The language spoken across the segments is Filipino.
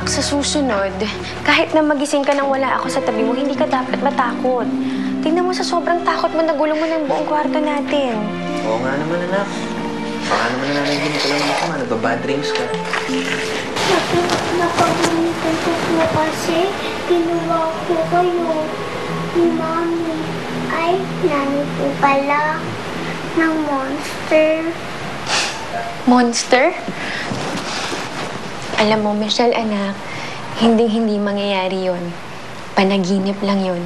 sa susunod, kahit na magising ka nang wala ako sa tabi mo, hindi ka dapat matakot. Tingnan mo sa sobrang takot mo, nagulong mo ng buong kwarto natin. Oo nga naman, anak. Baka naman nananaginip ka lang naman, nagbabad dreams ka. Napagalitan ko po kasi ginawa ko kayo ni Mami. Ay, nani po pala ng monster. Monster? Alam mo, Michelle, anak, hindi mangyayari yon. Panaginip lang yon.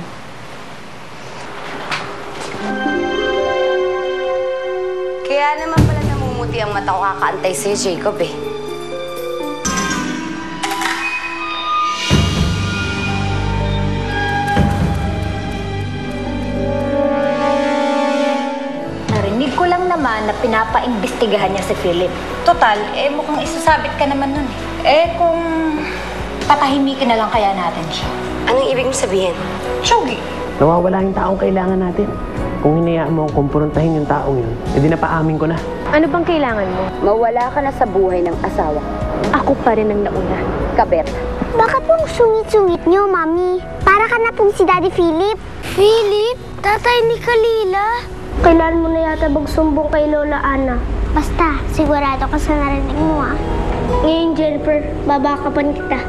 Kaya naman pala namumuti ang mata ko kakaantay sa'yo, Jacob eh. Narinig ko lang naman na pinapaimbestigahan niya si Philip. Total, mukhang isasabit ka naman nun eh. Kung tatahimikin na lang kaya natin siya. Anong ibig mong sabihin? Shogi! Nawawala yung taong kailangan natin. Kung hinayaan mo akong kumprontahin yung taong yun, edi napaamin ko na. Ano bang kailangan mo? Mawala ka na sa buhay ng asawa ko. Ako pa rin ang nauna. Kabet. Bakit pong sungit-sungit niyo, Mami? Para ka na pong si Daddy Philip. Philip? Tatay ni Kalila? Kailan mo na yata magsumbong kay Lola Ana? Basta, sigurado ka sa narinig mo, ah. Ngayon, Jennifer, babakapan kita.